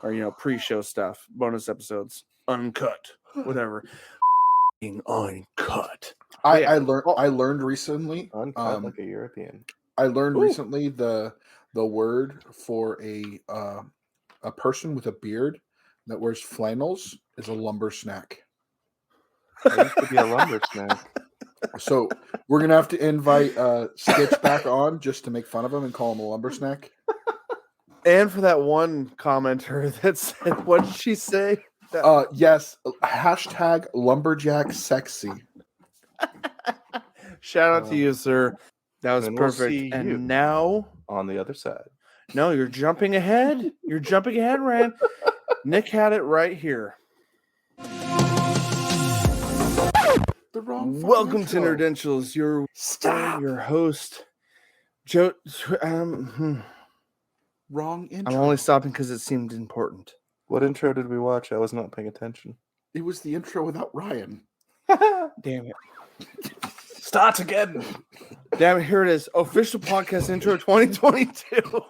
or pre-show stuff, bonus episodes, uncut, whatever. Uncut. I learned recently. Uncut like a European. I learned recently the word for a person with a beard that wears flannels is a lumber snack. I used to be a lumber snack. So we're gonna have to invite Stitch back on just to make fun of him and call him a lumber snack. And for that one commenter that said, what did she say? Yes, hashtag lumberjack sexy. Shout out to you, sir. That was perfect. We'll see and you now on the other side. No, you're jumping ahead. You're jumping ahead, Ryan. Nick had it right here. The wrong Welcome to intro. Nerdentials. Your host, Joe. Wrong intro. I'm only stopping because it seemed important. What intro did we watch? I was not paying attention. It was the intro without Ryan. Damn it. Start again. Damn it, here it is. Official podcast intro 2022.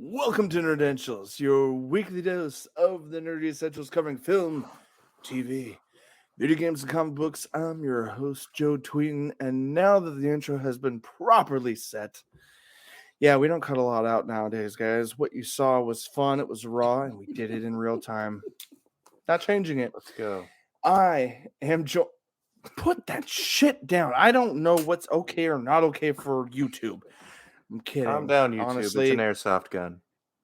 Welcome to Nerdentials, your weekly dose of the nerdy essentials covering film, TV, video games, and comic books. I'm your host, Joe Tweeton, and now that the intro has been properly set, yeah, we don't cut a lot out nowadays, guys. What you saw was fun, it was raw, and we did it in real time. Not changing it. Let's go. I am Joe. Put that shit down. I don't know what's okay or not okay for YouTube. I'm kidding. Calm down, YouTube. Honestly, it's an airsoft gun.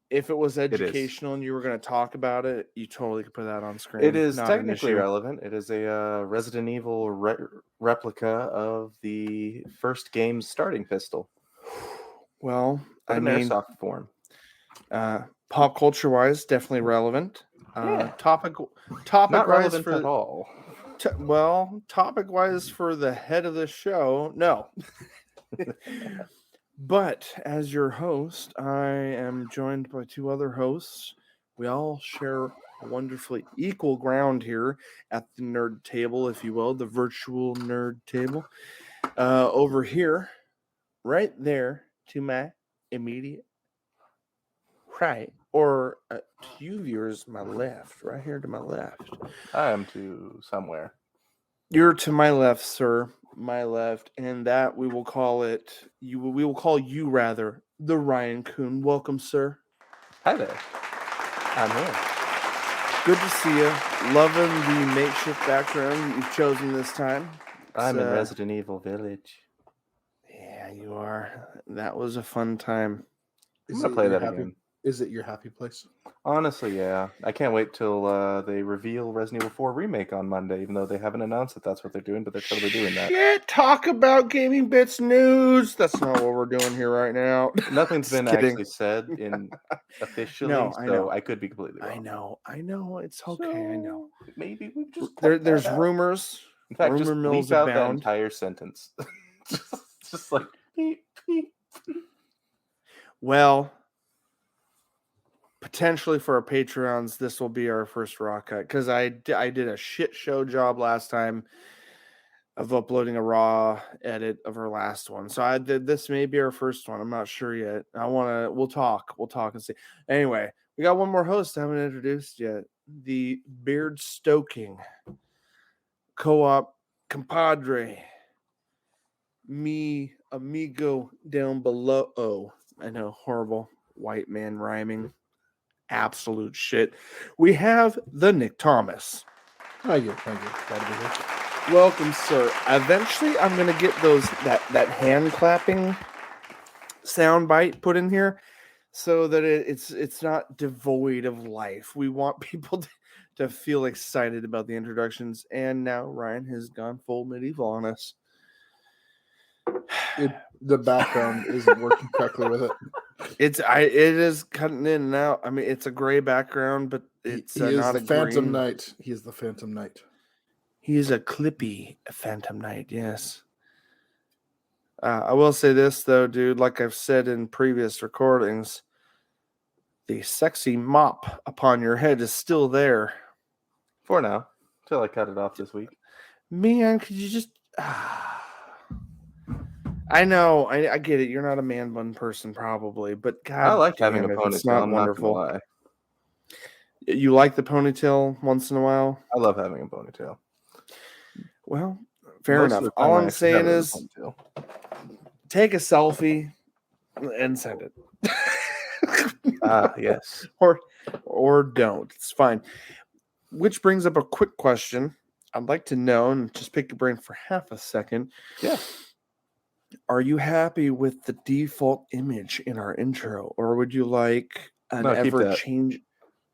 If it was educational and you were going to talk about it, you totally could put that on screen. It is technically relevant. It is a Resident Evil replica of the first game's starting pistol. Well, I mean, airsoft form. Pop culture wise, definitely relevant. Topic not wise relevant at all. Topic wise for the head of the show, no. But as your host, I am joined by two other hosts. We all share wonderfully equal ground here at the nerd table, if you will, the virtual nerd table. Over here, right there, to my immediate right, or to you viewers, my left, right here to my left. I am to somewhere. You're to my left, sir. My left, and that we will call it. We will call you rather the Ryan Coon. Welcome, sir. Hi there. I'm here. Good to see you. Loving the makeshift background you've chosen this time. I'm in Resident Evil Village. Yeah, you are. That was a fun time. I'm gonna play that again. Is it your happy place? Honestly, yeah. I can't wait till they reveal Resident Evil 4 Remake on Monday, even though they haven't announced that that's what they're doing, but they're totally doing that. Shit, talk about Gaming Bits news. That's not what we're doing here right now. Nothing's been actually said in officially, no, so I could be completely wrong. I know. It's okay, so I know. Maybe we just... There's rumors. In fact, rumor just mills leave out abound. that entire sentence. just like... beep, beep. Well... Potentially for our Patreons, this will be our first raw cut because I did a shit show job last time of uploading a raw edit of our last one. So this may be our first one. I'm not sure yet. We'll talk and see. Anyway, we got one more host I haven't introduced yet. The beard stoking co-op compadre, me amigo down below. Oh, I know, horrible white man rhyming. Absolute shit. We have the Nick Thomas. Thank you. Glad to be here. Welcome, sir. Eventually, I'm gonna get that hand clapping sound bite put in here, so that it's not devoid of life. We want people to feel excited about the introductions. And now Ryan has gone full medieval on us. The background isn't working correctly with it. It is cutting in and out. I mean, it's a gray background, but it's not a Phantom green. Knight. He is the Phantom Knight. He's a clippy Phantom Knight, yes. I will say this, though, dude, like I've said in previous recordings, the sexy mop upon your head is still there. For now, till I cut it off this week. Man, could you just... I know, I get it. You're not a man bun person, probably, but God I like damn having a it, ponytail. it's not I'm wonderful. not gonna lie. You like the ponytail once in a while? I love having a ponytail. Well, fair Most of enough. the time All I I'm actually have saying it in a is ponytail. take a selfie and send it. Yes. Or don't. It's fine. Which brings up a quick question. I'd like to know, and just pick your brain for half a second. Yeah. Are you happy with the default image in our intro, or would you like an No, keep ever that. change?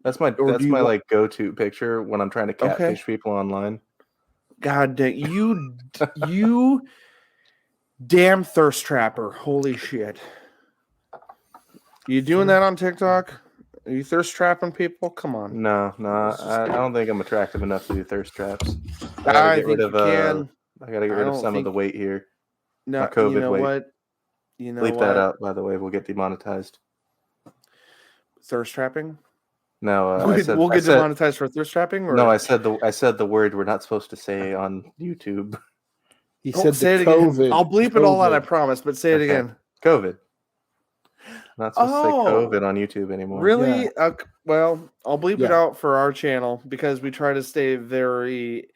That's my Or do you want- like go-to picture when I'm trying to catfish Okay. people online. God dang you damn thirst trapper. Holy shit. You doing that on TikTok? Are you thirst trapping people? Come on. No, I don't think I'm attractive enough to do thirst traps. I think you can. I gotta get I rid of don't some of think- the weight here. No, My COVID you know weight. what? You know Bleep what? that out, by the way. We'll get demonetized. Thirst trapping? No, We'll get demonetized for thirst trapping? Or? No, I said the word we're not supposed to say on YouTube. He Don't said say the it again. COVID. I'll bleep it all out, I COVID. promise, but say it Okay. again. COVID. Not supposed to say Oh, COVID on YouTube anymore. Really? Yeah. Well, I'll bleep it Yeah. out for our channel because we try to stay very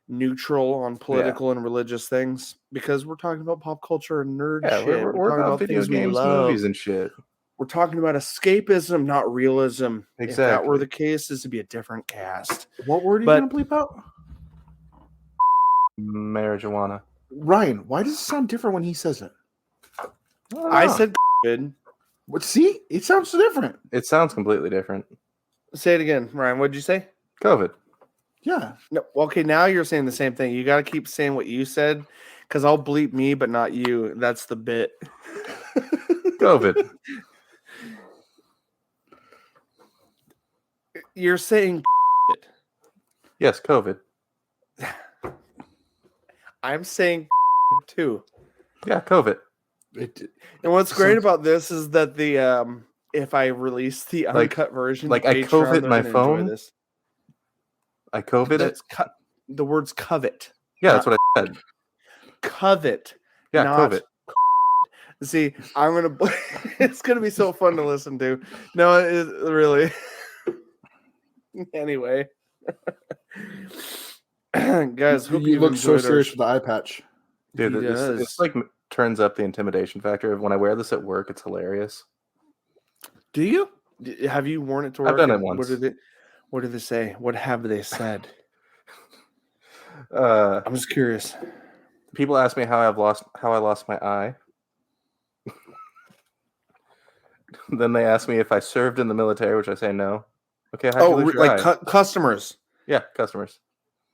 neutral on political and religious things because we're talking about pop culture and nerd Yeah, shit. we're talking about video things we games, love. movies, and shit. We're talking about escapism, not realism. If that were Exactly. the case, this would be a different cast. What word are you But- going to bleep out? Marijuana. Ryan, why does it sound different when he says it? I said good. What? See? It sounds so different. It sounds completely different. Say it again, Ryan. What'd you say? COVID. Yeah. No. Okay, now you're saying the same thing. You got to keep saying what you said because I'll bleep me, but not you. That's the bit. COVID. You're saying Yes, COVID. I'm saying too. Yeah, COVID. And what's great about this is that the if I release the uncut version, like to I Patreon, COVID they're my gonna enjoy phone? This. I COVID it. That's the words covet. Yeah, that's what I said. Covet. Yeah, not COVID. See, I'm gonna. It's gonna be so fun to listen to. No, it really. Anyway, guys, hope you look so enjoyed serious our... with the eye patch. Dude, He does. it's like turns up the intimidation factor. When I wear this at work, it's hilarious. Do you? Have you worn it to work? I've done it And once. What did they say? What have they said? Uh, I'm just curious. people ask me how I lost my eye. Then they ask me if I served in the military, which I say no. Okay, how'd you lose your like eye? customers. Yeah, customers.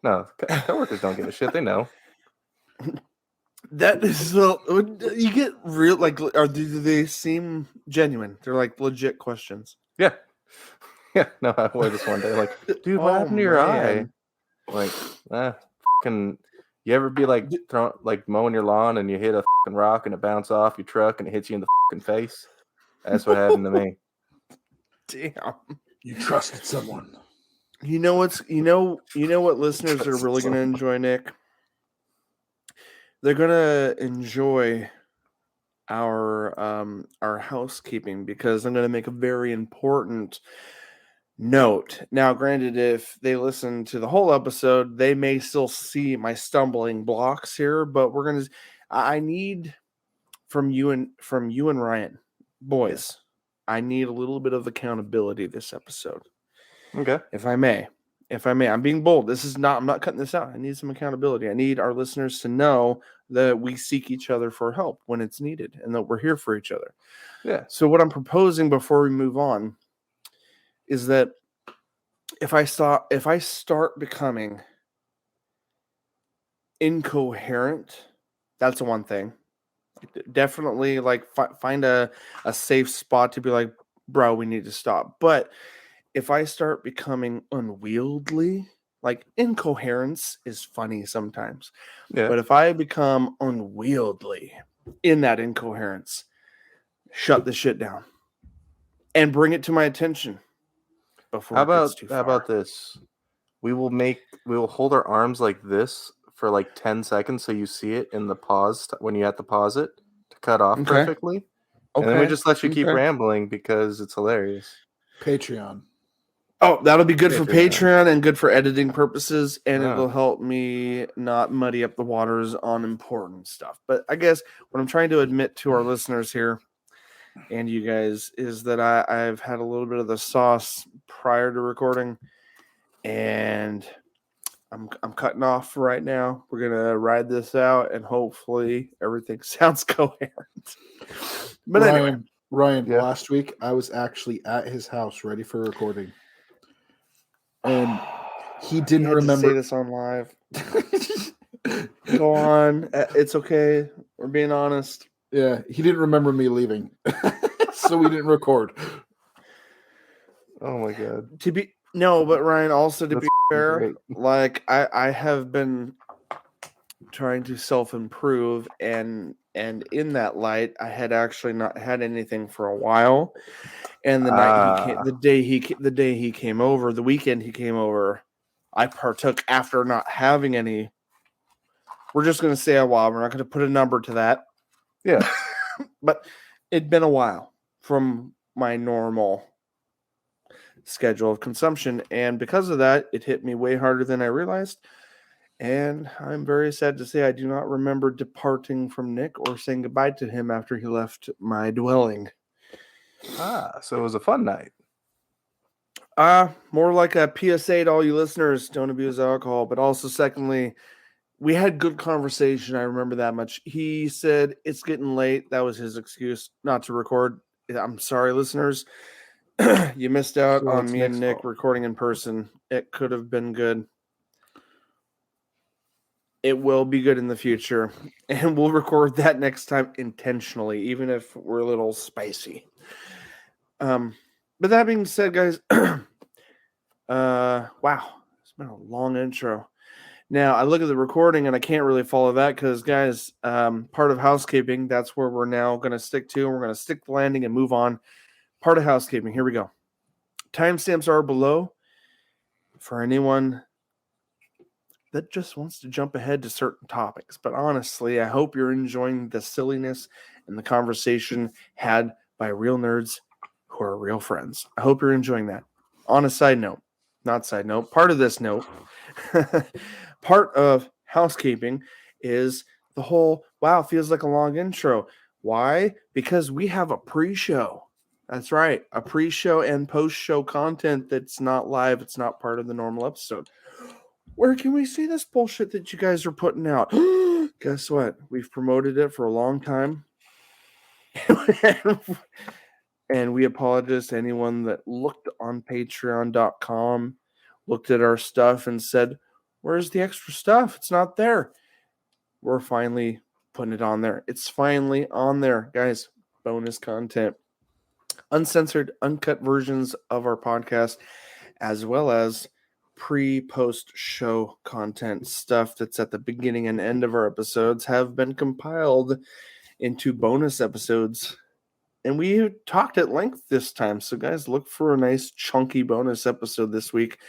No, coworkers don't give a shit. They know. That is you get real like. Do they seem genuine? They're like legit questions. Yeah. Yeah, no, I wore this one day. Like, dude, what happened to your eye? Like, fucking. You ever be like mowing your lawn and you hit a fucking rock and it bounce off your truck and it hits you in the fucking face? That's what happened to me. Damn. You trusted someone. You know what listeners are really going to enjoy, Nick? They're going to enjoy our housekeeping because I'm going to make a very important note. Now, granted, if they listen to the whole episode, they may still see my stumbling blocks here, but I need from you and Ryan, boys, I need a little bit of accountability this episode. Okay. If I may, I'm being bold. I'm not cutting this out. I need some accountability. I need our listeners to know that we seek each other for help when it's needed and that we're here for each other. Yeah. So what I'm proposing before we move on is that if I start becoming incoherent, that's the one thing. Definitely find a safe spot to be like, bro, we need to stop. But if I start becoming unwieldy, Like, incoherence is funny sometimes. Yeah. But if I become unwieldy in that incoherence, shut the shit down and bring it to my attention before it gets too far. How about this? We will hold our arms like this for like 10 seconds so you see it in the pause when you have to pause it to cut off perfectly. And then we just let you keep rambling because it's hilarious. Patreon. Oh, that'll be good for Patreon and good for editing purposes, and it'll help me not muddy up the waters on important stuff. But I guess what I'm trying to admit to our listeners here and you guys is that I've had a little bit of the sauce prior to recording, and I'm cutting off right now. We're gonna ride this out, and hopefully everything sounds coherent. But Ryan, last week I was actually at his house ready for recording. And he didn't remember. To say this on live. Go on. It's okay. We're being honest. Yeah, he didn't remember me leaving. So we didn't record. Oh my god. But Ryan, also to be fair, great. Like I have been trying to self-improve, and in that light, I had actually not had anything for a while. And the day he came over, the weekend he came over, I partook after not having any. We're just going to say a while. We're not going to put a number to that. Yeah. But it'd been a while from my normal schedule of consumption. And because of that, it hit me way harder than I realized. And I'm very sad to say I do not remember departing from Nick or saying goodbye to him after he left my dwelling. So it was a fun night. More like a PSA to all you listeners, don't abuse alcohol. But also, secondly, we had good conversation. I remember that much. He said, it's getting late. That was his excuse not to record. I'm sorry, listeners. You missed out on me and Nick recording in person. It could have been good. It will be good in the future. And we'll record that next time intentionally, even if we're a little spicy. But that being said, guys, wow, it's been a long intro. Now, I look at the recording and I can't really follow that because, guys, part of housekeeping, that's where we're now going to stick to. We're going to stick the landing and move on. Part of housekeeping. Here we go. Timestamps are below for anyone that just wants to jump ahead to certain topics. But honestly, I hope you're enjoying the silliness and the conversation had by real nerds who are real friends. I hope you're enjoying that. On a side note, part of this note, part of housekeeping is the whole, wow, feels like a long intro. Why? Because we have a pre-show. That's right. A pre-show and post-show content that's not live. It's not part of the normal episode. Where can we see this bullshit that you guys are putting out? Guess what? We've promoted it for a long time. And we apologize to anyone that looked on patreon.com, looked at our stuff and said, where's the extra stuff? It's not there. We're finally putting it on there. It's finally on there, guys. Bonus content. Uncensored, uncut versions of our podcast, as well as pre-post show content stuff that's at the beginning and end of our episodes have been compiled into bonus episodes. And we talked at length this time. So guys, look for a nice chunky bonus episode this week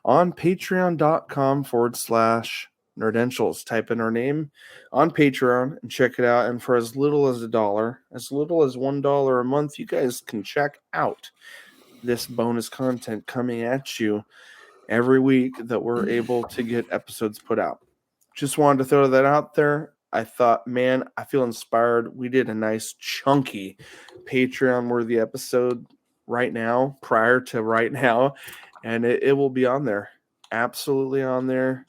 on patreon.com/Nerdentials. Type in our name on Patreon and check it out. And for as little as $1, as little as $1 a month, you guys can check out this bonus content coming at you every week that we're able to get episodes put out. Just wanted to throw that out there. I thought, man, I feel inspired. We did a nice chunky Patreon-worthy episode prior to right now, and it will be on there. Absolutely on there.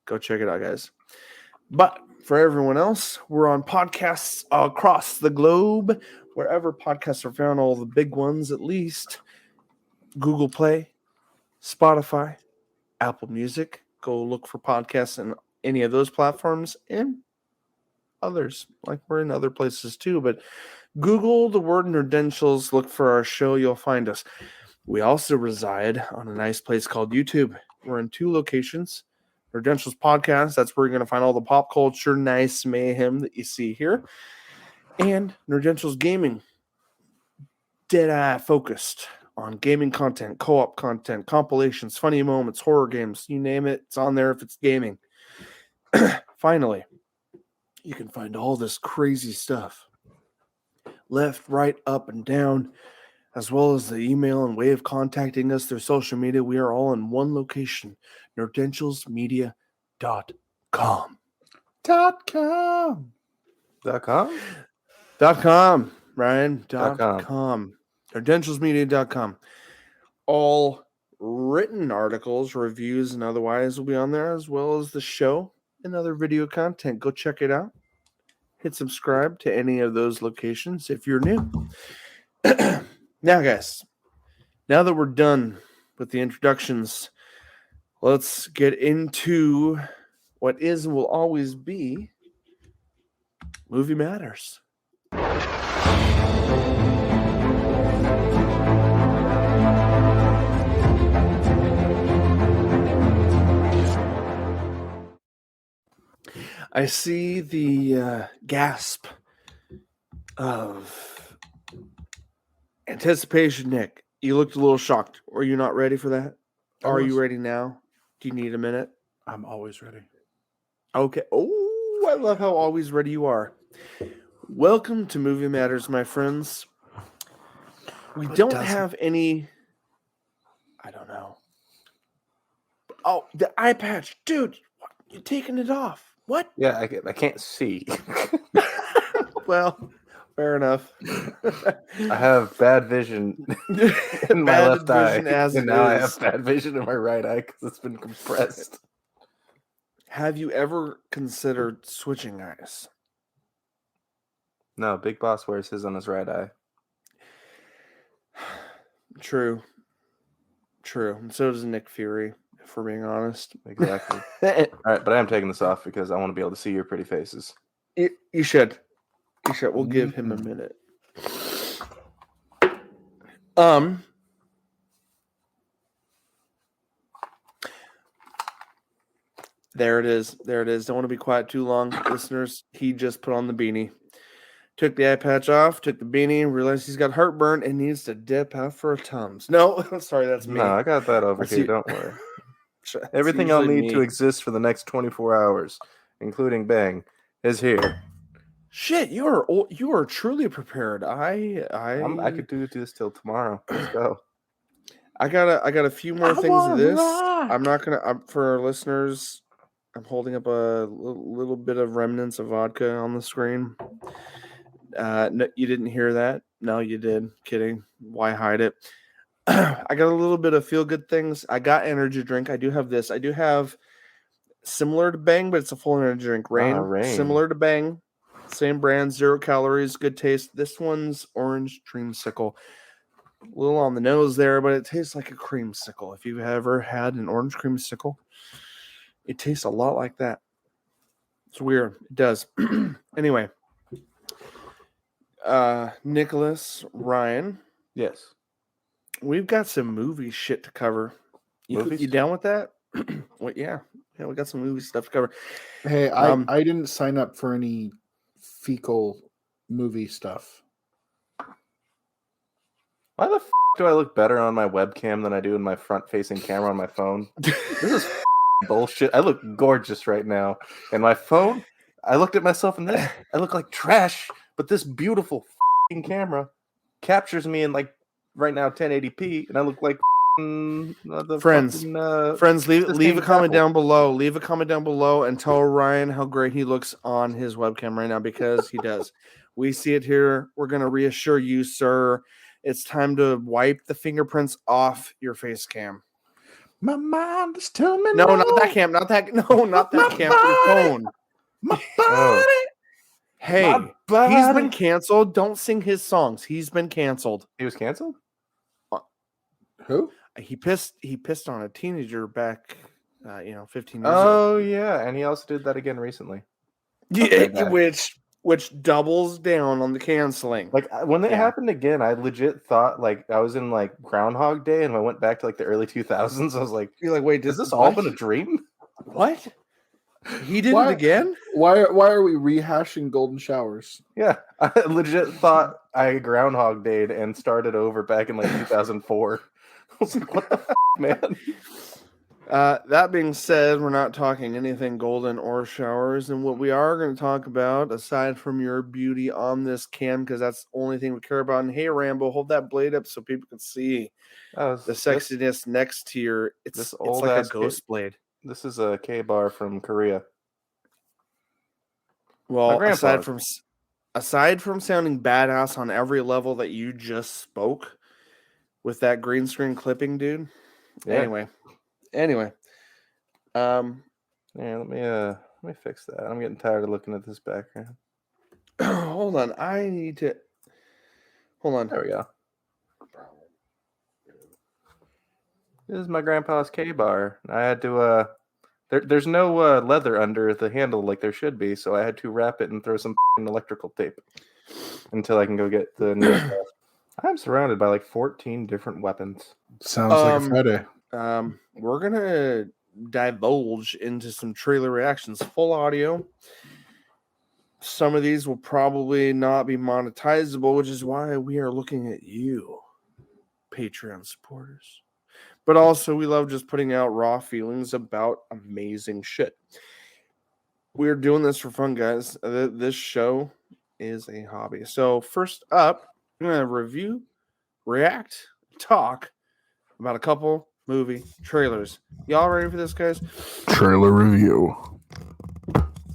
Go check it out, guys. But for everyone else, we're on podcasts across the globe, wherever podcasts are found, all the big ones at least. Google Play, Spotify, Apple Music. Go look for podcasts in any of those platforms and others. Like we're in other places too, but Google the word Nerdentials, look for our show, you'll find us. We also reside on a nice place called YouTube. We're in 2 locations. Nerdentials Podcast, that's where you're going to find all the pop culture, nice mayhem that you see here. And Nerdentials Gaming, dead-eye focused on gaming content, co-op content, compilations, funny moments, horror games, you name it, it's on there if it's gaming. Finally, you can find all this crazy stuff left, right, up, and down, as well as the email and way of contacting us through social media. We are all in one location, nerdentialsmedia.com. .com. .com? Ryan. .com. Nerdentialsmedia.com. All written articles, reviews, and otherwise will be on there, as well as the show and other video content. Go check it out. Hit subscribe to any of those locations if you're new. Now, guys, now that we're done with the introductions, let's get into what is and will always be Movie Matters. I see the gasp of anticipation, Nick. You looked a little shocked. Were you not ready for that? Are you ready now? Do you need a minute? I'm always ready. Okay. Oh, I love how always ready you are. Welcome to Movie Matters, my friends. We don't have any... I don't know. Oh, the eye patch. Dude, you're taking it off. What? Yeah, I can't see. Well, fair enough. I have bad vision in my left eye, and now I have bad vision in my right eye because it's been compressed. Have you ever considered switching eyes? No, Big Boss wears his on his right eye. True. And so does Nick Fury, if we're being honest. Exactly. All right, but I am taking this off because I want to be able to see your pretty faces. You should. We'll give him a minute. There it is. Don't want to be quiet too long, listeners. He just put on the beanie. Took the eye patch off, took the beanie, realized he's got heartburn and needs to dip out for a Tums. No, sorry, that's me. No, I got that over here. Don't worry. Everything I'll need to exist for the next 24 hours, including Bang, is here. Shit, you are truly prepared. I could do this till tomorrow. Let's go. I got a few more things of this. I'm not gonna for our listeners. I'm holding up a little bit of remnants of vodka on the screen. No, you didn't hear that? No, you did. Kidding. Why hide it? I got a little bit of feel-good things. I got energy drink. I do have this. I do have similar to Bang, but it's a full energy drink. Rain. Similar to Bang. Same brand, 0 calories, good taste. This one's orange dreamsicle. A little on the nose there, but it tastes like a creamsicle. If you've ever had an orange creamsicle, it tastes a lot like that. It's weird. It does. Anyway. Nicholas, Ryan. Yes. We've got some movie shit to cover. You down with that? Well, yeah, we got some movie stuff to cover. Hey, I didn't sign up for any fecal movie stuff. Why the do I look better on my webcam than I do in my front-facing camera on my phone? This is bullshit. I look gorgeous right now. And my phone, I looked at myself in this. I look like trash. But this beautiful camera captures me in right now 1080p, and I look like friends. Leave a comment down below. Leave a comment down below and tell Ryan how great he looks on his webcam right now, because he does. We see it here. We're gonna reassure you, sir. It's time to wipe the fingerprints off your face cam. My mind is telling me no, not that cam. Not that. No, not that cam. Your phone. My body. Hey, he's been canceled. Don't sing his songs. He's been canceled. He was canceled? Who? He pissed on a teenager back 15 years ago. Oh, yeah. And he also did that again recently. Yeah, which which doubles down on the canceling. Like when it happened again, I legit thought like I was in like Groundhog Day, and I went back to like the early 2000s. I was like, you're like, wait, has this all been a dream? What? He did it again? Why are we rehashing Golden Showers? Yeah, I legit thought I Groundhog Day'd and started over back in like 2004. I was like, what the f***, man? That being said, we're not talking anything golden or showers, and what we are going to talk about, aside from your beauty on this cam, because that's the only thing we care about. And hey, Rambo, hold that blade up so people can see the sexiness next to your. It's like a ghost blade. This is a K-bar from Korea. Well, aside from sounding badass on every level that you just spoke with that green screen clipping, dude. Yeah. Anyway. Yeah, let me fix that. I'm getting tired of looking at this background. Hold on. Hold on. There we go. This is my grandpa's K-bar. I had to there's no leather under the handle like there should be, so I had to wrap it and throw some electrical tape until I can go get the new stuff. I'm surrounded by like 14 different weapons. Sounds like a Friday. We're gonna divulge into some trailer reactions, full audio. Some of these will probably not be monetizable, which is why we are looking at you, Patreon supporters. But also, we love just putting out raw feelings about amazing shit. We're doing this for fun, guys. This show is a hobby. So first up, I'm going to review, react, talk about a couple movie trailers. Y'all ready for this, guys? Trailer review.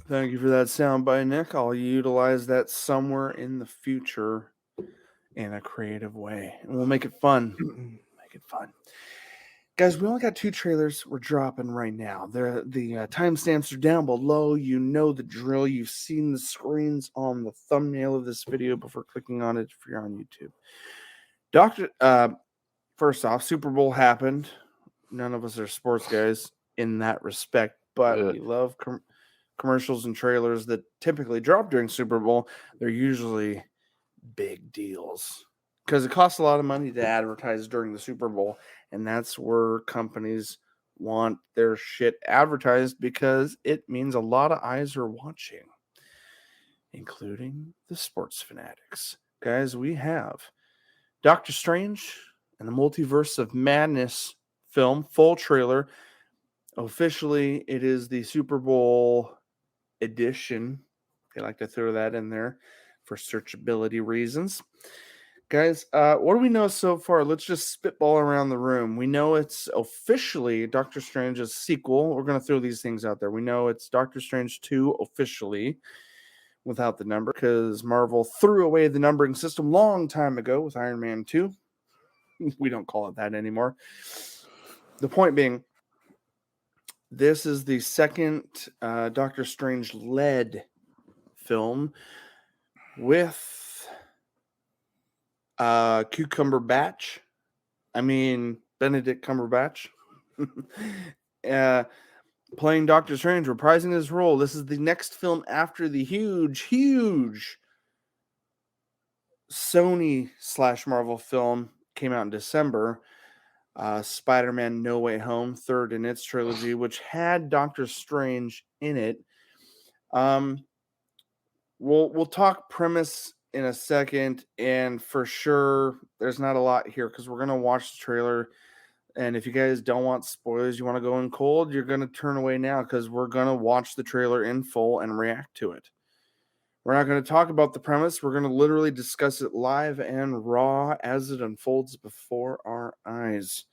Thank you for that sound by Nick. I'll utilize that somewhere in the future in a creative way. And we'll make it fun. Make it fun. Guys, we only got 2 trailers we're dropping right now. The timestamps are down below. You know the drill. You've seen the screens on the thumbnail of this video before clicking on it if you're on YouTube. First off, Super Bowl happened. None of us are sports guys in that respect, but we love commercials and trailers that typically drop during Super Bowl. They're usually big deals because it costs a lot of money to advertise during the Super Bowl. And that's where companies want their shit advertised because it means a lot of eyes are watching, including the sports fanatics. Guys, we have Doctor Strange and the Multiverse of Madness film, full trailer. Officially, it is the Super Bowl edition. They like to throw that in there for searchability reasons. Guys, what do we know so far? Let's just spitball around the room. We know it's officially Doctor Strange's sequel. We're going to throw these things out there. We know it's Doctor Strange 2 officially without the number because Marvel threw away the numbering system long time ago with Iron Man 2. We don't call it that anymore. The point being, this is the second Doctor Strange-led film with Benedict Cumberbatch playing Doctor Strange, reprising his role. This is the next film after the huge Sony/Marvel film came out in December. Spider-Man No Way Home, third in its trilogy, which had Doctor Strange in it. We'll talk premise in a second, and for sure there's not a lot here because we're going to watch the trailer, and if you guys don't want spoilers, you want to go in cold, you're going to turn away now because we're going to watch the trailer in full and react to it. We're not going to talk about the premise. We're going to literally discuss it live and raw as it unfolds before our eyes,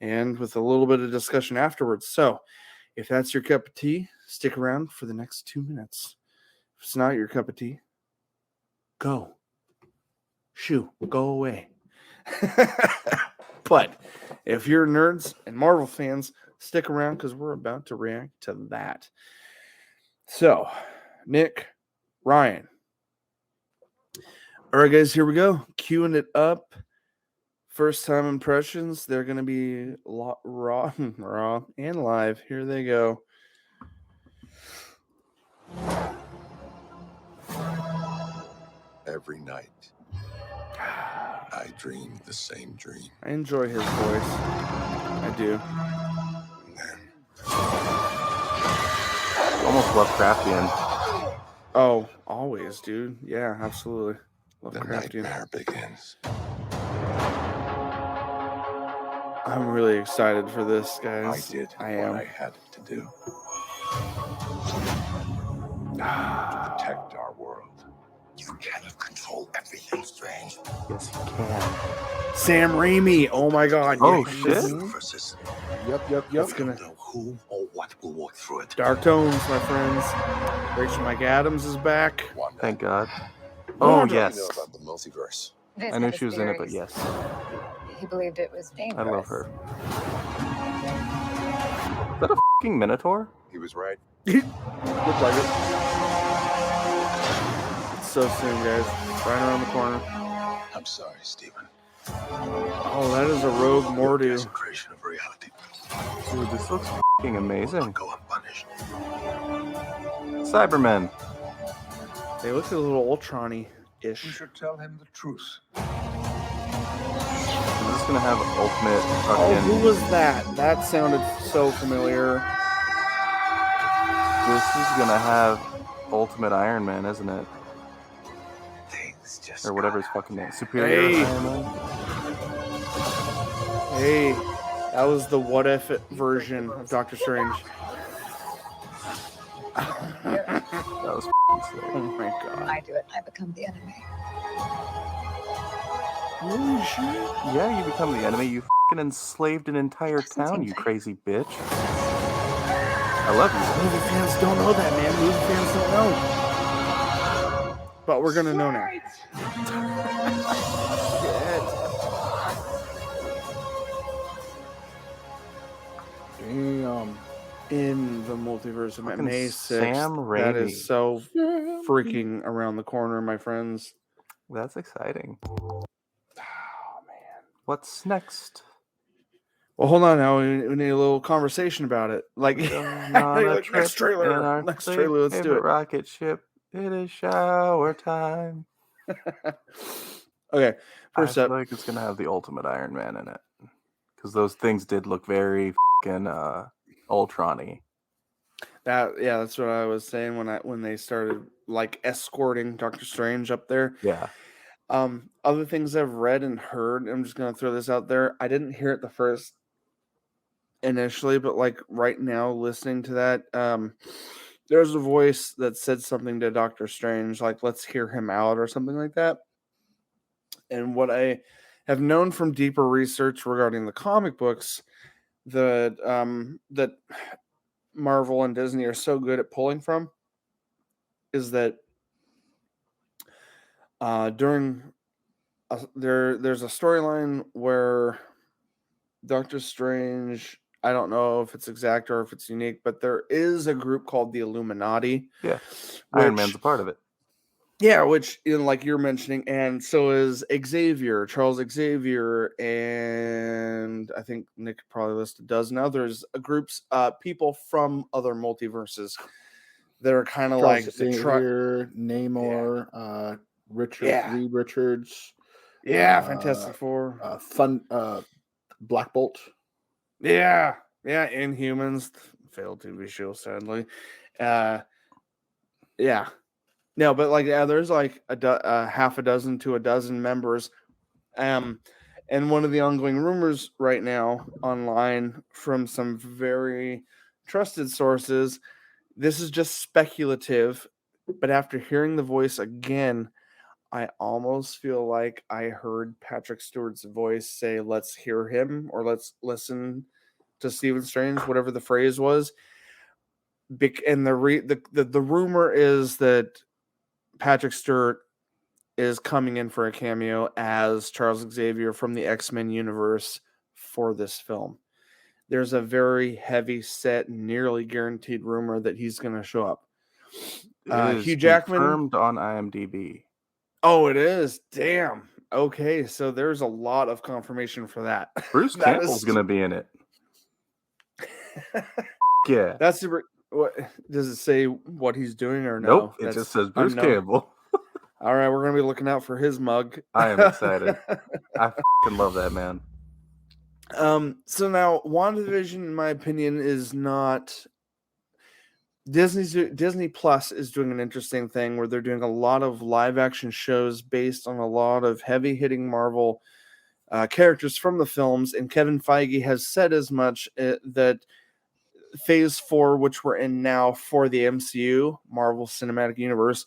and with a little bit of discussion afterwards. So if that's your cup of tea, stick around for the next 2 minutes. If it's not your cup of tea, go. Go away. But if you're nerds and Marvel fans, stick around because we're about to react to that. So, Nick, Ryan. All right, guys, here we go. Queuing it up. First time impressions. They're going to be raw and live. Here they go. Every night, I dream the same dream. I enjoy his voice. I do. And then Almost Lovecraftian. Oh, always, dude. Yeah, absolutely. the Lovecraftian. nightmare begins. I'm really excited for this, I guys. did I what am. I had to do. To protect our world. You cannot control everything, Strange. Yes, he can. Sam Raimi. Oh my God. Oh, yeah, shit. Universes. Yep. That's We gonna don't know who or what will walk through it. dark tones, my friends. Rachel McAdams is back. Wanda, Thank God. Oh, Wanda. what do yes. you know about the multiverse? I knew she was in it, but yes. He believed it was dangerous. I love her. Is that a fucking Minotaur? He was right. Looks like it. So soon, guys. Right around the corner. I'm sorry, Stephen. Oh, that is a rogue Mordu. Desecration of reality. Dude, this looks fucking amazing. Go unpunished. Cybermen. They look a little Ultron-y You ish. should tell him the truth. Is this gonna have ultimate Oh, who fucking... was that? That sounded so familiar. This is gonna have ultimate Iron Man, isn't it? Things just Or whatever his got fucking name. Superior Hey. Iron Man? Hey, that was the what if version of Doctor Strange. That was fucking Oh sick. my God. I do it. I become the enemy. Holy shit. Yeah, you become the enemy. You fucking enslaved an entire town, you crazy bitch. I love you. Movie fans don't know that, man. Movie fans don't know. But we're gonna know now. Damn. In the multiverse of Fucking May 6th. Sam That Raimi. is so freaking around the corner, my friends. That's exciting. Oh man. What's next? Well, hold on now. We need a little conversation about it. Like, Going on a like trip next in trailer. our Next trailer. Let's do favorite it. rocket ship. It is shower time. Okay. First I up. feel like it's gonna have the ultimate Iron Man in it, because those things did look very fucking Ultron-y. That's what I was saying when they started like escorting Doctor Strange up there. Yeah. Other things I've read and heard, I'm just gonna throw this out there. I didn't hear it the first initially, but like right now, listening to that, there's a voice that said something to Doctor Strange, like "Let's hear him out" or something like that. And what I have known from deeper research regarding the comic books, that that Marvel and Disney are so good at pulling from, is that during there's a storyline where Doctor Strange, I don't know if it's exact or if it's unique, but there is a group called the Illuminati. Yeah. Iron which- Man's a part of it. Yeah, which like you're mentioning, and so is Xavier, Charles Xavier, and I think Nick could probably list a dozen others, groups, people from other multiverses that are kind of like the Xavier, Namor, Reed Richards. Fantastic Four, Black Bolt. Inhumans failed TV show, sadly. No, but like there's like half a dozen to a dozen members, and one of the ongoing rumors right now online from some very trusted sources, this is just speculative, but after hearing the voice again, I almost feel like I heard Patrick Stewart's voice say, "Let's hear him," or "Let's listen to Stephen Strange," whatever the phrase was. And the rumor is that Patrick Stewart is coming in for a cameo as Charles Xavier from the X-Men universe for this film. There's a very heavy set, nearly guaranteed rumor that he's going to show up. It is Hugh Jackman confirmed on IMDb. Oh, it is. Damn. Okay, so there's a lot of confirmation for that. Bruce Campbell's gonna be in it. Yeah. That's super. What does it say? What he's doing or no? Nope. It just says Bruce unknown. Campbell. All right, we're gonna be looking out for his mug. I am excited. I fucking love that man. So now WandaVision, in my opinion, is not Disney Plus is doing an interesting thing where they're doing a lot of live action shows based on a lot of heavy hitting Marvel characters from the films, and Kevin Feige has said as much that Phase 4, which we're in now for the MCU, Marvel Cinematic Universe,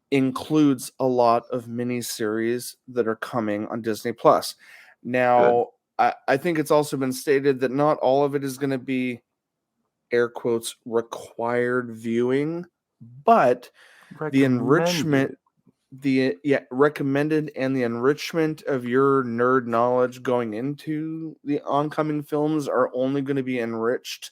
includes a lot of miniseries that are coming on Disney Plus. Now, I think it's also been stated that not all of it is going to be, air quotes, required viewing, but the enrichment, recommended, and the enrichment of your nerd knowledge going into the oncoming films are only going to be enriched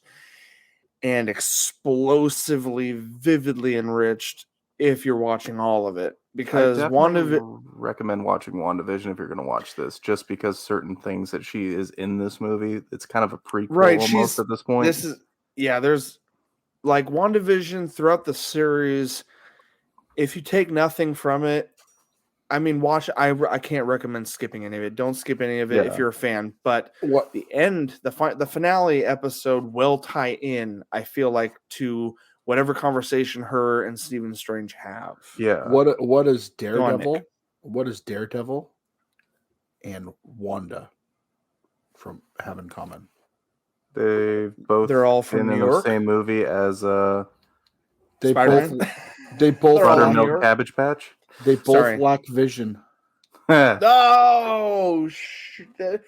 and explosively, vividly enriched if you're watching all of it. Because I recommend watching WandaVision if you're going to watch this, just because certain things that she is in this movie, it's kind of a prequel almost at this point. There's like WandaVision throughout the series. If you take nothing from it, I mean, watch. I can't recommend skipping any of it. Don't skip any of it if you're a fan. But the end, the finale episode will tie in, I feel like, to whatever conversation her and Stephen Strange have. Yeah. What is Daredevil? What is Daredevil and Wanda have in common? They're all from New York. The same movie as They Spider-Man? both Buttermilk Cabbage Patch. They both lack vision. Oh shit!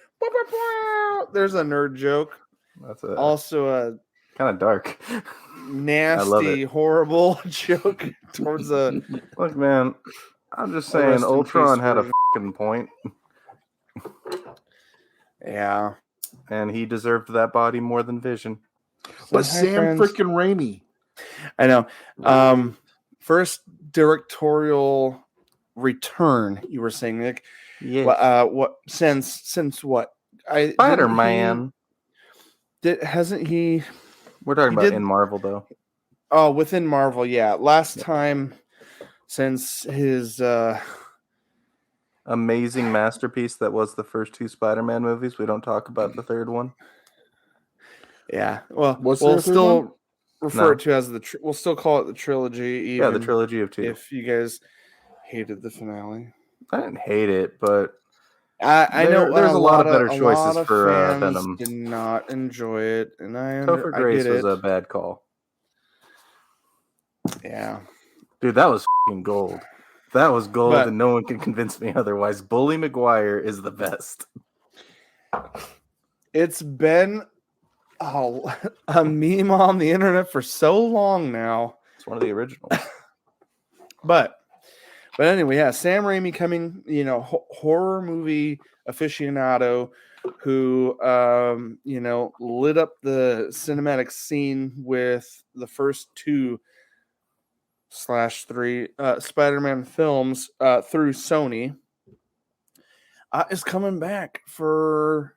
There's a nerd joke. That's also a kind of dark, nasty, horrible joke towards a. Look, man, I'm just saying, Ultron had a fucking point. Yeah, and he deserved that body more than Vision. But Sam freaking Raimi. I know. First directorial return, you were saying, Nick. Yeah. What since what? Spider-Man. Hasn't he? We're talking about in Marvel, though. Oh, within Marvel, yeah. Last time since his amazing masterpiece that was the first two Spider-Man movies. We don't talk about the third one. Yeah. Well, we'll still refer it to as we'll still call it the trilogy. Yeah, the trilogy of two. If you guys hated the finale. I didn't hate it, but I know there's a lot of better choices for Venom. Did not enjoy it, and Topher Grace was a bad call. Yeah, dude, that was fucking gold. That was gold, and no one can convince me otherwise. Bully Maguire is the best. It's been a meme on the internet for so long now. It's one of the originals. But anyway, yeah, Sam Raimi coming, horror movie aficionado who, lit up the cinematic scene with the first 2/3 Spider-Man films through Sony, is coming back for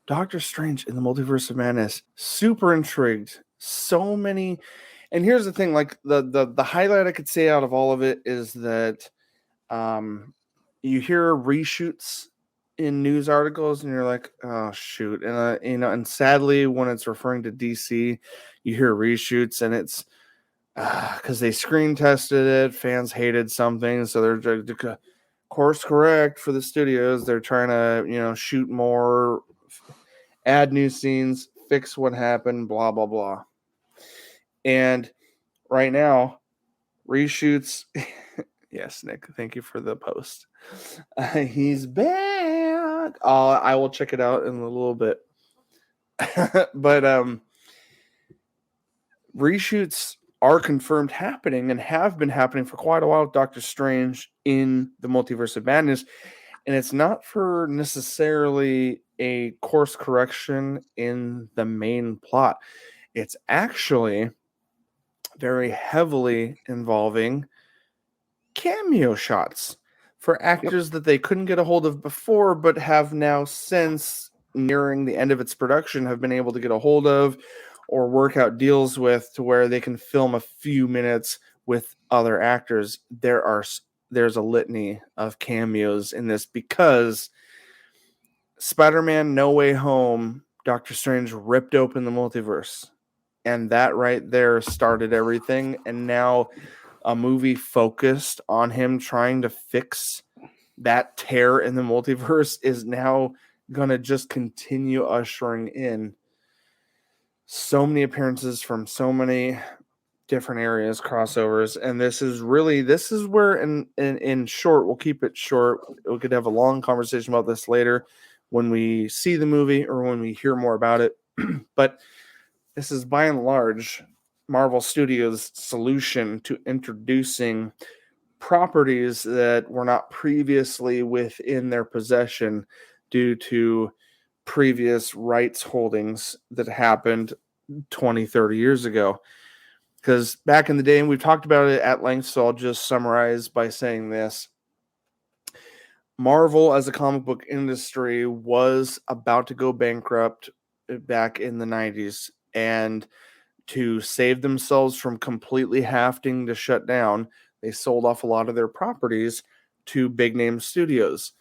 Doctor Strange in the Multiverse of Madness. Super intrigued. So many. And here's the thing, like the highlight I could say out of all of it is that you hear reshoots in news articles and you're like, oh shoot. And and sadly when it's referring to DC, you hear reshoots and it's because they screen tested it, fans hated something, so they're course correct for the studios. They're trying to, shoot more, add new scenes, fix what happened, blah, blah, blah. And right now, reshoots. Yes, Nick, thank you for the post. He's back. I will check it out in a little bit. But reshoots are confirmed happening and have been happening for quite a while with Doctor Strange in the Multiverse of Madness. And it's not for necessarily a course correction in the main plot. It's actually very heavily involving cameo shots for actors that they couldn't get a hold of before, but have now, since nearing the end of its production, have been able to get a hold of or work out deals with to where they can film a few minutes with other actors. There are there's a litany of cameos in this because Spider-Man No Way Home, Doctor Strange ripped open the multiverse. And that right there started everything. And now a movie focused on him trying to fix that tear in the multiverse is now going to just continue ushering in so many appearances from so many different areas, crossovers. And this is where in short, we'll keep it short. We could have a long conversation about this later when we see the movie or when we hear more about it. But this is by and large Marvel Studios' solution to introducing properties that were not previously within their possession due to previous rights holdings that happened 20, 30 years ago. Because back in the day, and we've talked about it at length, so I'll just summarize by saying this. Marvel as a comic book industry was about to go bankrupt back in the 90s. And to save themselves from completely having to shut down, they sold off a lot of their properties to big name studios.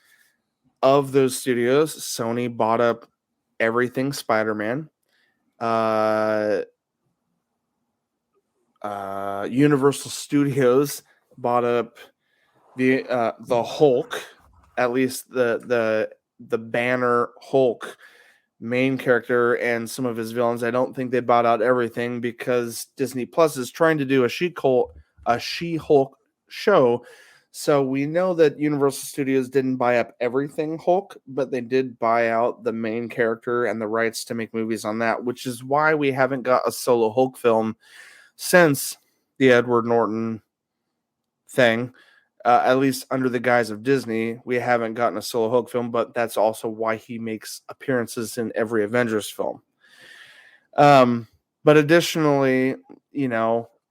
Of those studios, Sony bought up everything Spider-Man. Universal Studios bought up the Hulk, at least the Banner Hulk main character and some of his villains. I don't think they bought out everything because Disney Plus is trying to do a She-Hulk show. So we know that Universal Studios didn't buy up everything Hulk, but they did buy out the main character and the rights to make movies on that, which is why we haven't got a solo Hulk film since the Edward Norton thing. At least under the guise of Disney, we haven't gotten a solo Hulk film, but that's also why he makes appearances in every Avengers film. But additionally,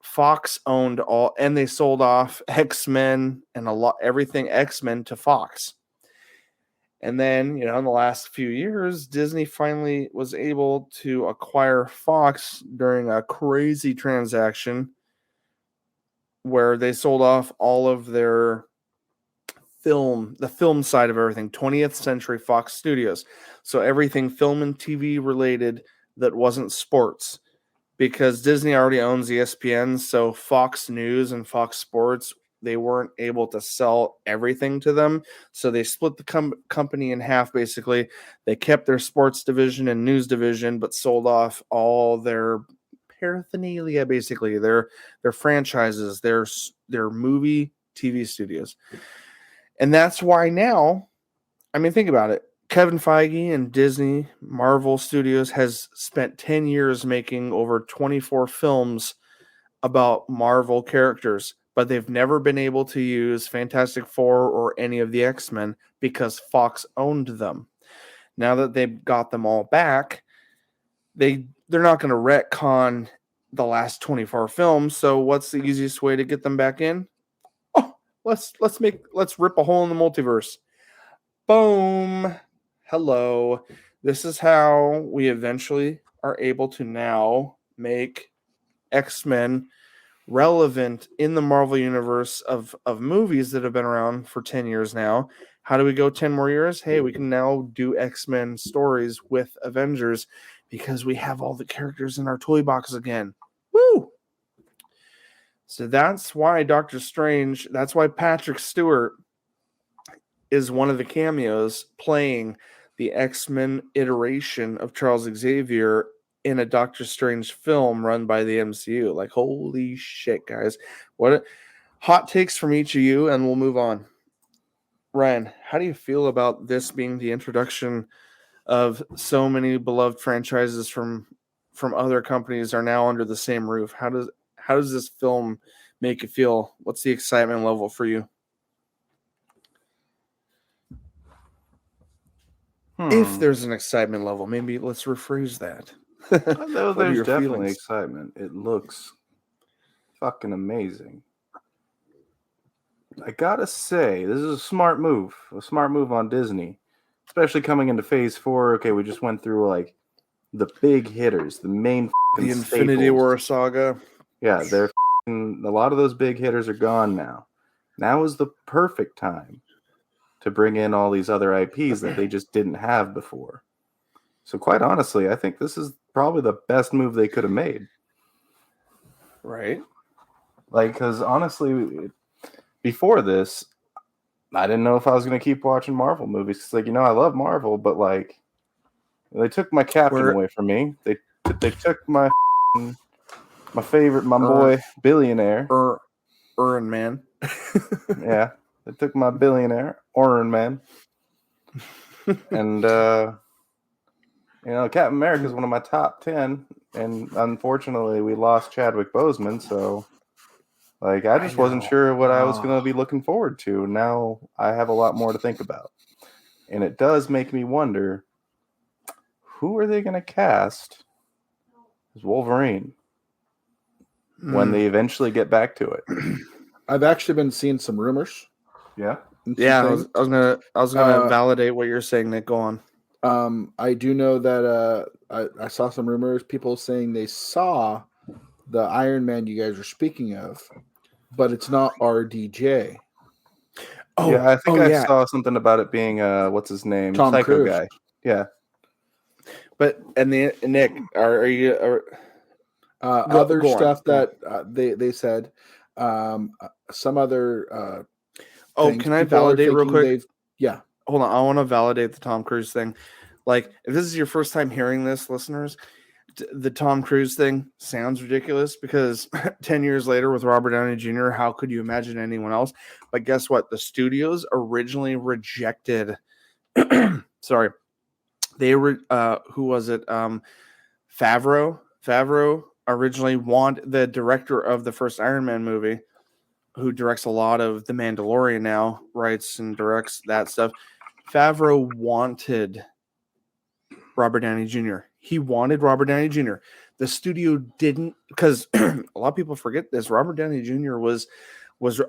Fox owned all, and they sold off X-Men and everything X-Men to Fox. And then, in the last few years, Disney finally was able to acquire Fox during a crazy transaction where they sold off all of their the film side of everything, 20th Century Fox Studios. So everything film and TV related that wasn't sports, because Disney already owns ESPN. So Fox News and Fox Sports, they weren't able to sell everything to them. So they split the company in half, basically. They kept their sports division and news division, but sold off all their paraphernalia, basically their franchises, their movie TV studios. And that's why now, think about it. Kevin Feige and Disney Marvel Studios has spent 10 years making over 24 films about Marvel characters, but they've never been able to use Fantastic Four or any of the X-Men because Fox owned them. Now that they've got them all back, they're not going to retcon the last 24 films. So what's the easiest way to get them back in? Oh, let's rip a hole in the multiverse. Boom. Hello. This is how we eventually are able to now make X-Men relevant in the Marvel universe of movies that have been around for 10 years now. How do we go 10 more years? Hey, we can now do X-Men stories with Avengers because we have all the characters in our toy box again. Woo! So that's why that's why Patrick Stewart is one of the cameos playing the X-Men iteration of Charles Xavier in a Doctor Strange film run by the MCU. Like, holy shit, guys. What hot takes from each of you, and we'll move on. Ryan, how do you feel about this being the introduction of so many beloved franchises from other companies are now under the same roof? How does this film make you feel? What's the excitement level for you? If there's an excitement level, maybe let's rephrase that. There's definitely excitement. It looks fucking amazing. I gotta say, this is a smart move on Disney, especially coming into Phase 4. Okay, we just went through like the big hitters, the main the Infinity staples. War saga. Yeah, a lot of those big hitters are gone now. now is the perfect time to bring in all these other IPs that they just didn't have before. So quite honestly, I think this is probably the best move they could have made. Right. Like, because honestly, before this, I didn't know if I was going to keep watching Marvel movies. It's like, I love Marvel, but like, they took my captain away from me. They took my favorite, my boy, billionaire. Iron Man. Yeah, they took my billionaire, Iron Man. And, Captain America is one of my top 10. And unfortunately, we lost Chadwick Boseman. So, like, I just wasn't sure what I was going to be looking forward to. Now I have a lot more to think about. And it does make me wonder, who are they going to cast as Wolverine when they eventually get back to it? I've actually been seeing some rumors. Yeah. Yeah, I was gonna validate what you're saying, Nick. Go on. I do know that I saw some rumors, people saying they saw the Iron Man you guys are speaking of, but it's not RDJ. Oh, yeah, I think I saw something about it being what's his name? Tom Psycho Cruise. guy. Yeah. But Nick, are you other stuff that they said, some other things. Can I People are validate real thinking quick? Yeah. Hold on, I want to validate the Tom Cruise thing. Like, if this is your first time hearing this, listeners, the Tom Cruise thing sounds ridiculous because 10 years later with Robert Downey Jr., how could you imagine anyone else? But guess what? The studios originally rejected. Sorry, they were. Who was it? Favreau. Favreau originally wanted the director of the first Iron Man movie, who directs a lot of The Mandalorian now, writes and directs that stuff. Favreau wanted Robert Downey Jr. He wanted Robert Downey Jr. The studio didn't, because a lot of people forget this. Robert Downey Jr. was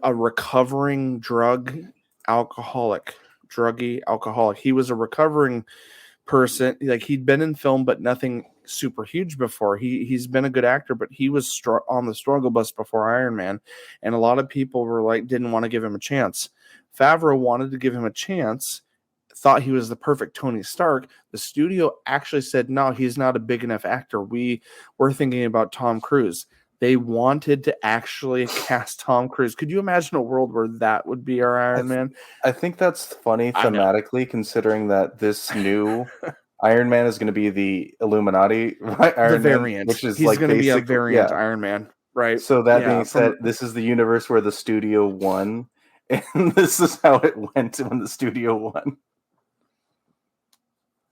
a recovering druggy alcoholic. He was a recovering person. Like, he'd been in film, but nothing super huge before. He's been a good actor, but he was on the struggle bus before Iron Man, and a lot of people were like, didn't want to give him a chance. Favreau wanted to give him a chance, thought he was the perfect Tony Stark. The studio actually said, no, he's not a big enough actor. We're thinking about Tom Cruise. They wanted to actually cast Tom Cruise. Could you imagine a world where that would be our Iron Man? I think that's funny thematically, considering that this new Iron Man is going to be the Illuminati Iron Man, which is he's going to be a variant Iron Man, right? So that being said, this is the universe where the studio won, and this is how it went when the studio won.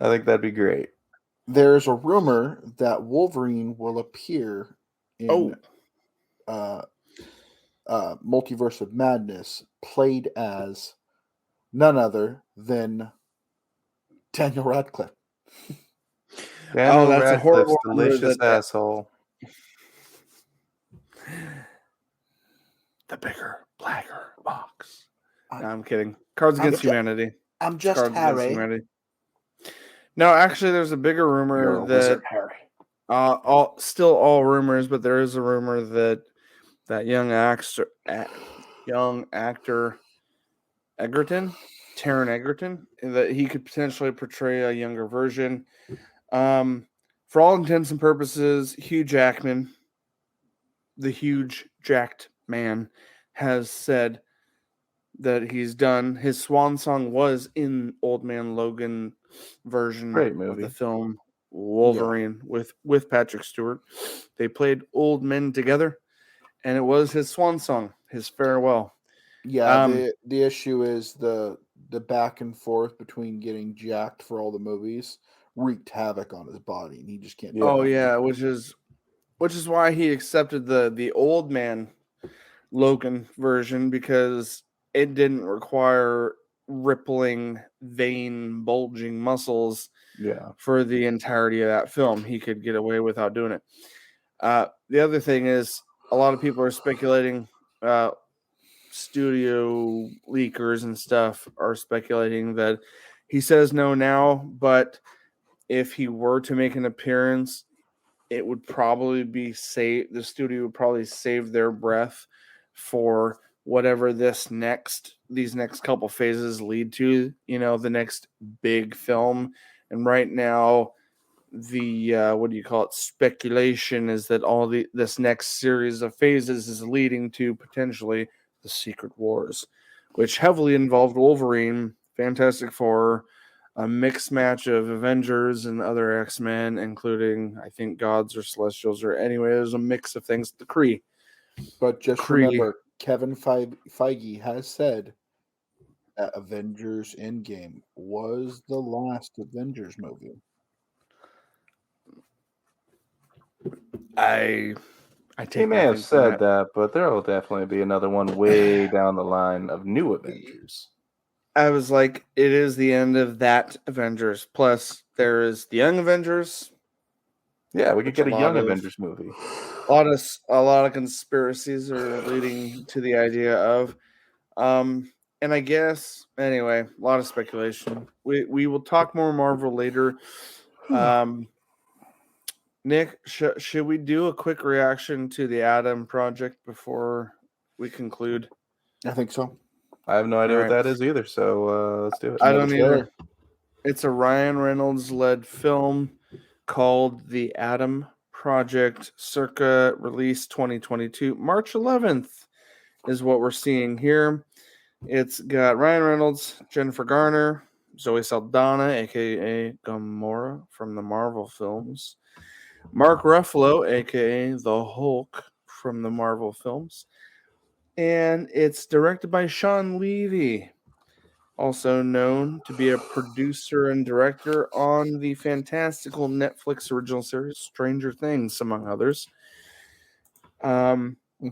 I think that'd be great. There's a rumor that Wolverine will appear in Multiverse of Madness, played as none other than Daniel Radcliffe. Daniel that's a horrible delicious asshole. The bigger, blacker box. No, I'm kidding. Cards Against Humanity. I'm just Cards Harry. No, actually, there's a bigger rumor that Harry. all rumors, but there is a rumor that young actor Egerton, Taron Egerton, that he could potentially portray a younger version. For all intents and purposes, Hugh Jackman, the huge jacked man, has said that he's done. His swan song was in Old Man Logan version of the film Wolverine with Patrick Stewart. They played old men together, and it was his swan song, his farewell. Yeah, the issue is the back and forth between getting jacked for all the movies wreaked havoc on his body, and he just can't. Which is why he accepted the Old Man Logan version, because it didn't require rippling, vein, bulging muscles for the entirety of that film. He could get away without doing it. The other thing is, a lot of people are speculating, studio leakers and stuff are speculating that he says no now, but if he were to make an appearance, it would probably be the studio would probably save their breath for whatever these next couple phases lead to, the next big film. And right now, the what do you call it? Speculation is that this next series of phases is leading to potentially the Secret Wars, which heavily involved Wolverine, Fantastic Four, a mixed match of Avengers and other X-Men, including, I think, gods or celestials, or anyway, there's a mix of things. The Kree. But just remember, Kevin Feige has said that Avengers Endgame was the last Avengers movie. I take He may have said that, but there will definitely be another one way down the line of new Avengers. I was like, it is the end of that Avengers. Plus, there is the Young Avengers. Yeah, we could get a Young Avengers movie. A lot of conspiracies are leading to the idea of, and I guess anyway, a lot of speculation. We will talk more Marvel later. Nick, should we do a quick reaction to the Adam project before we conclude? I think so. I have no idea what that is either, so let's do it. I don't either. It's a Ryan Reynolds led film called The Adam Project, circa release 2022. March 11th is what we're seeing here. It's got Ryan Reynolds, Jennifer Garner, Zoe Saldana, aka Gamora from the Marvel films, Mark Ruffalo, aka the Hulk from the Marvel films, and it's directed by Sean Levy, also known to be a producer and director on the fantastical Netflix original series Stranger Things, among others.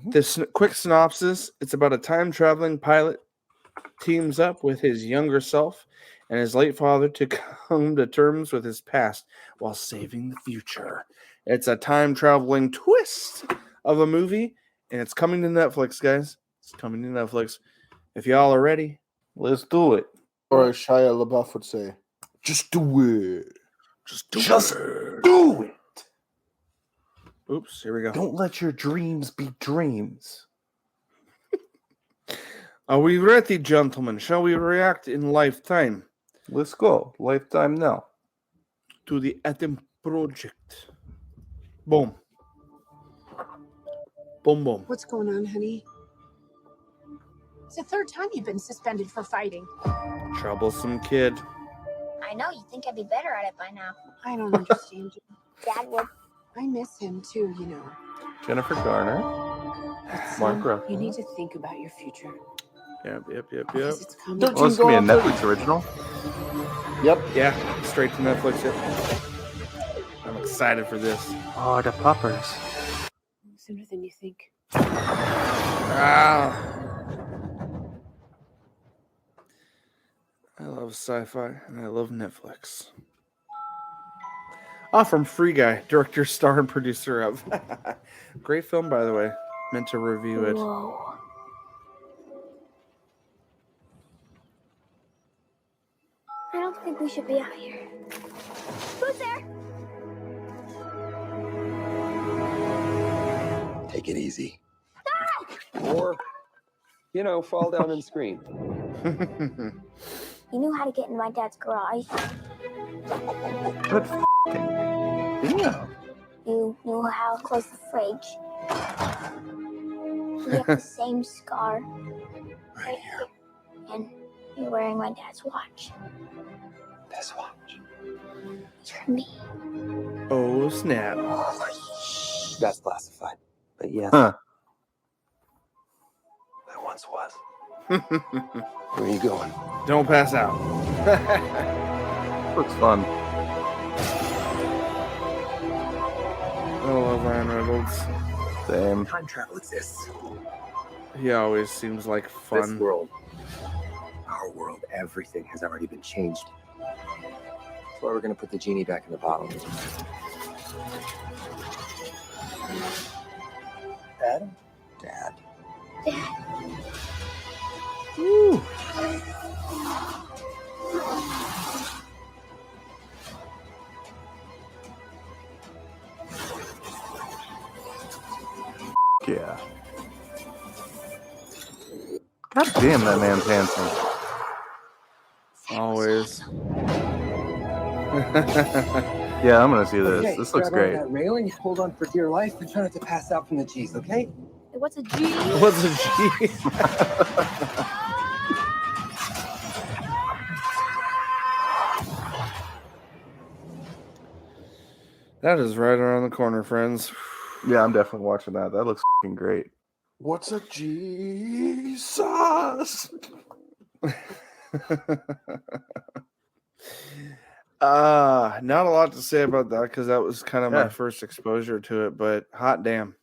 This quick synopsis: it's about a time-traveling pilot teams up with his younger self and his late father to come to terms with his past while saving the future. It's a time-traveling twist of a movie, and it's coming to Netflix, guys. It's coming to Netflix. If y'all are ready, let's do it. Or as Shia LaBeouf would say, just do it. Just do it. Oops, here we go. Don't let your dreams be dreams. Are we ready, gentlemen? Shall we react in lifetime? Let's go. Lifetime now. To the Adam Project. Boom. Boom, boom. What's going on, honey? It's the third time you've been suspended for fighting. Troublesome kid. I know, you'd think I'd be better at it by now. I don't understand you. Dad would. I miss him too, you know. Jennifer Garner. Mark Ruffalo. You need to think about your future. Yep. Because it's coming. Oh, it's going to be a Netflix original? Yep. Yeah, straight to Netflix. Yep. I'm excited for this. Oh, the puppers. Sooner than you think. Ah. I love sci-fi and I love Netflix. From Free Guy, director, star, and producer of. Great film, by the way. Meant to review it. Whoa. I don't think we should be out here. Who's there? Take it easy. Or, fall down and scream. You knew how to get in my dad's garage. Good yeah. You knew how to close the fridge. You have the same scar. Right here. And you're wearing my dad's watch. This watch. It's for me. Oh, snap. That's classified. But yes. Huh. That once was. Where are you going? Don't pass out. Looks fun. I love Ryan Reynolds. Same. Time travel exists. He always seems like fun. This world, our world, everything has already been changed. That's why we're going to put the genie back in the bottle. Adam? Dad. Woo. Yeah. Damn, that man's handsome. Always. Yeah, I'm gonna see this. Okay, This looks grab onto great. that railing, hold on for dear life, and try not to pass out from the cheese, okay? What's a G? What's a G? That is right around the corner, friends. Yeah, I'm definitely watching that. That looks fucking great. What's a Jesus? Not a lot to say about that because that was kind of my first exposure to it, but hot damn.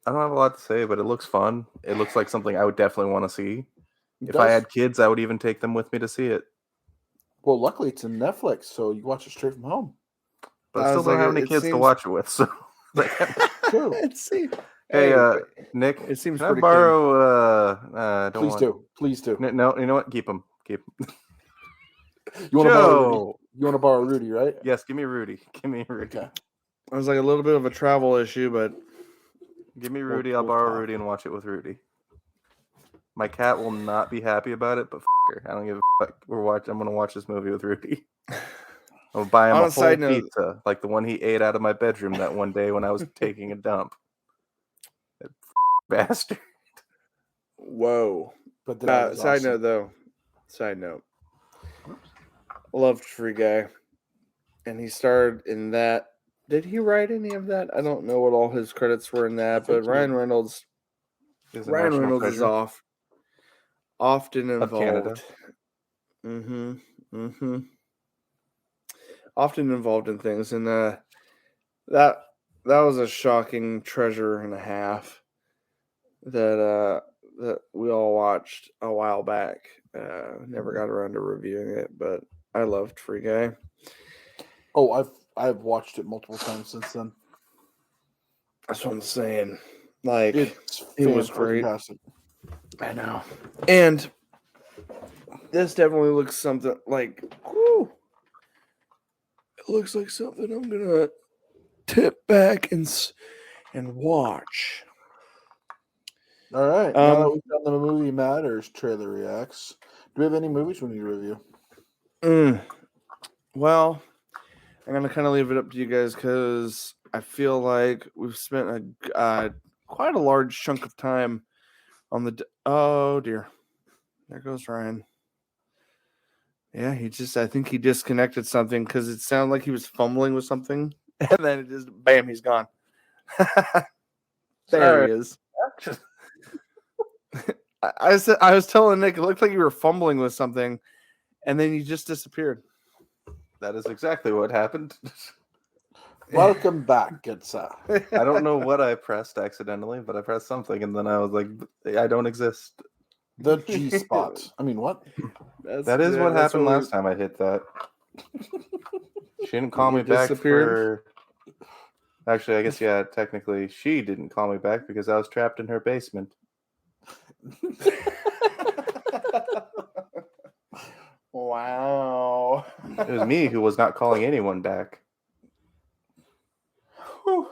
I don't have a lot to say, but it looks fun. It looks like something I would definitely want to see. If does. I had kids, I would even take them with me to see it. Well, luckily it's in Netflix, so you watch it straight from home. But I still don't have any kids to watch it with, so True. Hey, Nick, it seems can I pretty borrow Please do. No, you know what? Keep them. You want to borrow Rudy? You want to borrow Rudy, right? Yes, give me Rudy. Okay. It was like a little bit of a travel issue, but give me Rudy. I'll borrow Rudy and watch it with Rudy. My cat will not be happy about it, but her. I don't give a fuck. I'm gonna watch this movie with Rudy. I'll buy him a whole pizza, like the one he ate out of my bedroom that one day when I was taking a dump. That bastard. Whoa. But side note. Loved Free Guy. And he starred in that. Did he write any of that? I don't know what all his credits were in that, but Ryan Reynolds is often involved. Often involved in things, and that was a shocking treasure and a half that we all watched a while back. Never got around to reviewing it, but I loved Free Guy. Oh, I've watched it multiple times since then. That's what I'm saying. Like, it was great. Fantastic. I know. And this definitely looks something like, whew, it looks like something I'm gonna tip back and watch. All right. Now that we've done the Movie Matters trailer reacts, do we have any movies we need to review? Well, I'm gonna kind of leave it up to you guys because I feel like we've spent quite a large chunk of time on the. Oh dear, there goes Ryan. Yeah, I think he disconnected something because it sounded like he was fumbling with something, and then it just bam, he's gone. There he is. I was telling Nick it looked like you were fumbling with something, and then you just disappeared. That is exactly what happened. Welcome back, good sir. I don't know what I pressed accidentally, but I pressed something, and then I was like, I don't exist. The G spot. I mean, what? That is what happened last time I hit that. She didn't call me back for... Actually, I guess, yeah, technically, she didn't call me back because I was trapped in her basement. Wow. It was me who was not calling anyone back. Whew.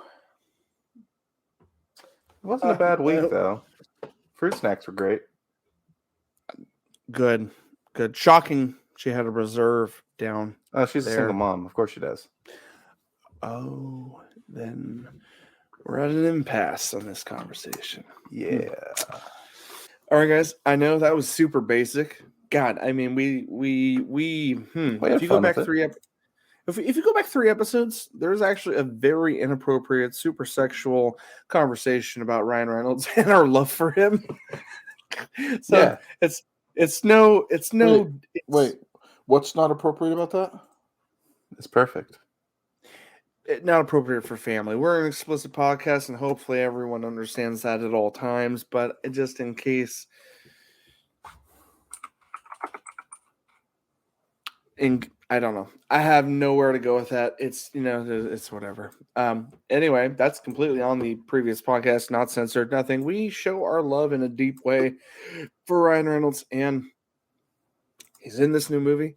It wasn't a bad week, though. Fruit snacks were great. Good. Shocking. She had a reserve down. Oh, she's a single mom. Of course she does. Oh, then we're at an impasse on this conversation. Yeah. All right, guys. I know that was super basic. God, I mean, if you go back if you go back 3 episodes, there's actually a very inappropriate, super sexual conversation about Ryan Reynolds and our love for him. So yeah. Wait, what's not appropriate about that? It's perfect. Not appropriate for family. We're an explicit podcast, and hopefully everyone understands that at all times. But just in case, I don't know. I have nowhere to go with that. It's it's whatever. Anyway, that's completely on the previous podcast, not censored, nothing. We show our love in a deep way for Ryan Reynolds, and he's in this new movie,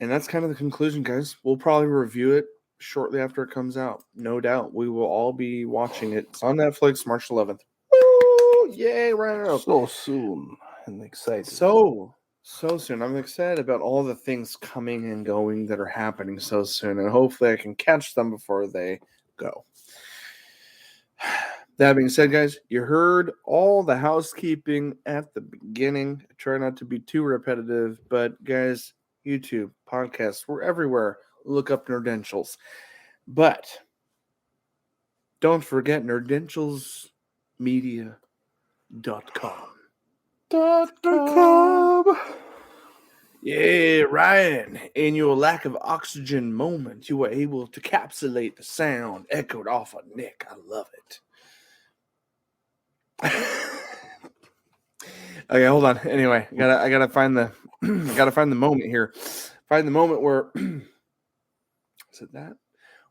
and that's kind of the conclusion, guys. We'll probably review it shortly after it comes out. No doubt. We will all be watching it. It's on Netflix, March 11th. Woo! Yay, Ryan Reynolds. So soon. I'm excited. So soon. I'm excited about all the things coming and going that are happening so soon, and hopefully I can catch them before they go. That being said, guys, you heard all the housekeeping at the beginning. I try not to be too repetitive, but guys, YouTube, podcasts, we're everywhere. Look up Nerdentials. But don't forget nerdentialsmedia.com. Yeah, Ryan, in your lack of oxygen moment, you were able to capsulate the sound echoed off of Nick. I love it. Okay, hold on. Anyway, I gotta find the moment here. Find the moment where is it that?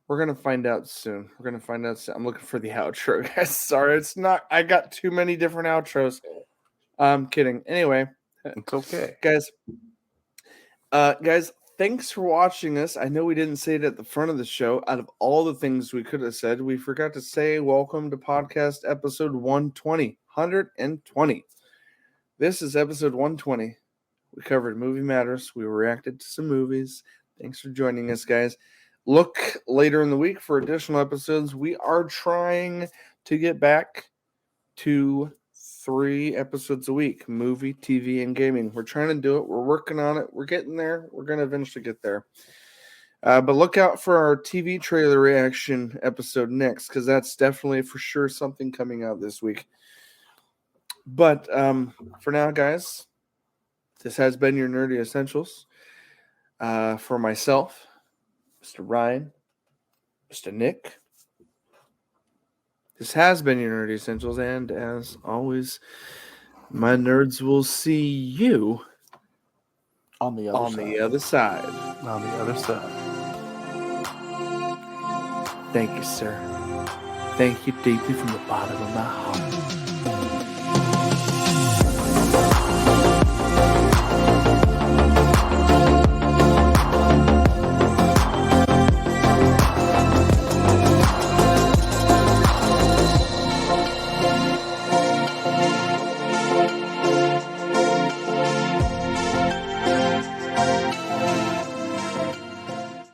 We're gonna find out soon. I'm looking for the outro, guys. Sorry, it's not. I got too many different outros. I'm kidding. Anyway, It's okay, guys. Guys, thanks for watching us. I know we didn't say it at the front of the show. Out of all the things we could have said, we forgot to say welcome to podcast episode 120. 120. This is episode 120. We covered Movie Matters. We reacted to some movies. Thanks for joining us, guys. Look later in the week for additional episodes. We are trying to get back to 3 episodes a week, movie, TV, and gaming. We're trying to do it. We're working on it. We're getting there. We're going to eventually get there. But look out for our TV trailer reaction episode next, because that's definitely for sure something coming out this week. But for now, guys, this has been your Nerdy Essentials. For myself, Mr. Ryan, Mr. Nick, this has been your Nerdy Essentials, and as always, my nerds will see you On the other side. On the other side. Thank you, sir. Thank you deeply from the bottom of my heart.